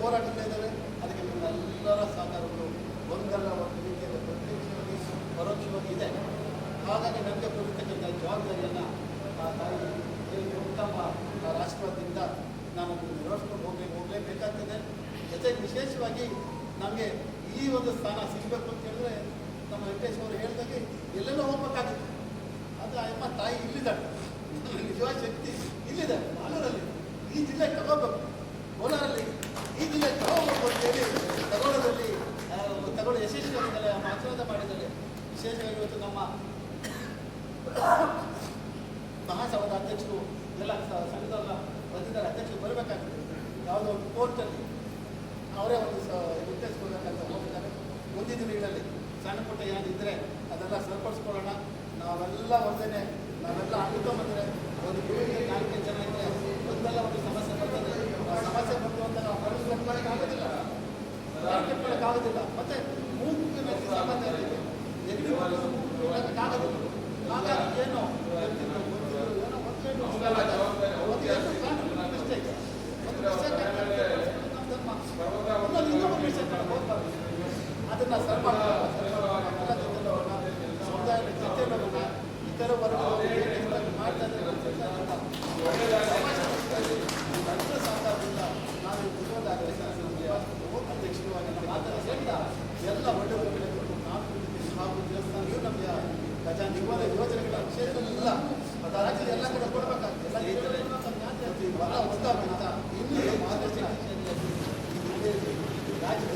ಹೋರಾಟದಿಂದ ಇದ್ದಾವೆ. ಅದಕ್ಕೆ ನಿಮ್ಮೆಲ್ಲರ ಸಹಕಾರಗಳು ಒಂದಲ್ಲ ಒಂದು ರೀತಿಯಲ್ಲಿ ಪ್ರತ್ಯಕ್ಷವಾಗಿ ಪರೋಕ್ಷವಾಗಿ ಇದೆ. ಹಾಗಾಗಿ ನಮಗೆ ಕೊಡ್ತಕ್ಕಂಥ ಜವಾಬ್ದಾರಿಯನ್ನು ಆ ತಾಯಿ ಉತ್ತಮ ರಾಷ್ಟ್ರದಿಂದ ನಾನು ನಿರ್ವಹಿಸ್ಕೊಂಡು ಹೋಗಲೇಬೇಕಾಗ್ತದೆ. ಜೊತೆಗೆ ವಿಶೇಷವಾಗಿ ನಮಗೆ ಈ ಒಂದು ಸ್ಥಾನ ಸಿಗಬೇಕು ಅಂತ ಹೇಳಿದ್ರೆ ನಮ್ಮ ವೆಂಕಟೇಶ್ ಅವರು ಹೇಳಿದಾಗೆ ಎಲ್ಲೆಲ್ಲೋ ಹೋಗ್ಬೇಕಾಗಿತ್ತು. ಆದರೆ ಅಮ್ಮ ತಾಯಿ ಇಲ್ಲಿದ್ದಾಳೆ, ನಿಜವಾದ ಶಕ್ತಿ ಇಲ್ಲಿದೆ ಮಾಲೂರಲ್ಲಿ. ಈ ಜಿಲ್ಲೆಗೆ ತಗೋಬೇಕು, ಕೋಲಾರಲ್ಲಿ ಈ ಜಿಲ್ಲೆಗೆ ತಗೋಬೇಕು ಅಂತೇಳಿ ತಗೊಳ್ಳೋ ಯಶಸ್ವಿಯಾಗಿದ್ದಾರೆ. ಅಮ್ಮ ಆಶೀರ್ವಾದ ಮಾಡಿದ್ದಾರೆ. ವಿಶೇಷವಾಗಿ ಇವತ್ತು ನಮ್ಮ ಮಹಾಸಭಾದ ಅಧ್ಯಕ್ಷರು ಎಲ್ಲ ಸಂಘದಲ್ಲ ಬಂದಿದ್ದಾರೆ. ಅಧ್ಯಕ್ಷರು ಬರಬೇಕಾಗಿದೆ. ಯಾವುದೋ ಒಂದು ಕೋರ್ಟಲ್ಲಿ ಅವರೇ ಒಂದು ನಿರ್ದೇಶಿಸ್ಕೊಳ್ಬೇಕಂತ ಹೋಗಿದ್ದಾರೆ. ಮುಂದಿನ ದಿನಗಳಲ್ಲಿ ಸಣ್ಣ ಪುಟ್ಟ ಏನಾದಿದ್ದರೆ ಅದೆಲ್ಲ ಸರಿಪಡಿಸ್ಕೊಳ್ಳೋಣ. ನಾವೆಲ್ಲ ಒಂದೇ, ನಾವೆಲ್ಲ ಅನ್ಕೊಂಬಂದರೆ ಒಂದು ಗುರುವಿಗೆ 4 ಜನ ಇದ್ದರೆ ಒಂದೆಲ್ಲ ಒಂದು ಸಮಸ್ಯೆ ಬರ್ತದೆ. ಆ ಸಮಸ್ಯೆ ಬಂತು ಅಂತ ನಾವು ಆಗೋದಿಲ್ಲ, ಆಗೋದಿಲ್ಲ. ಮತ್ತು ಮೂಗಿನ ಸಂಬಂಧ ಇರಲಿದೆ, ಆಗೋದಿಲ್ಲ. ಹಾಗಾಗಿ ಏನೋ ಮಿಸ್ಟೇಕ್ ಅದನ್ನು ಸರಿ ಸಮುದಾಯದ ಜೊತೆಯಲ್ಲೋಣ ಇತರ ವರ್ಗಗಳು ಮಾಡ್ತಾ ಸಾಕಾಗಿಲ್ಲ. ನಾವು ಅಧ್ಯಕ್ಷರುವಾಗಿ ಮಾತಾಡೋದ್ರಿಂದ ಎಲ್ಲ ಒಳ್ಳೆಯವರು ಹಾಗೂ ದೇವಸ್ಥಾನಗಳು ನಮಗೆ ನಿಗಮದ ಯೋಜನೆಗಳ ಕ್ಷೇತ್ರದಲ್ಲ ಅದು ರಾಜ್ಯದ ಎಲ್ಲ ಕಡೆ ಕೊಡಬೇಕಾಗ್ತದೆ. ಎಲ್ಲ ಒಂದಾಗುತ್ತಾ ಇನ್ನೂ ಮಾರ್ಗದರ್ಶನ ರಾಜ್ಯದ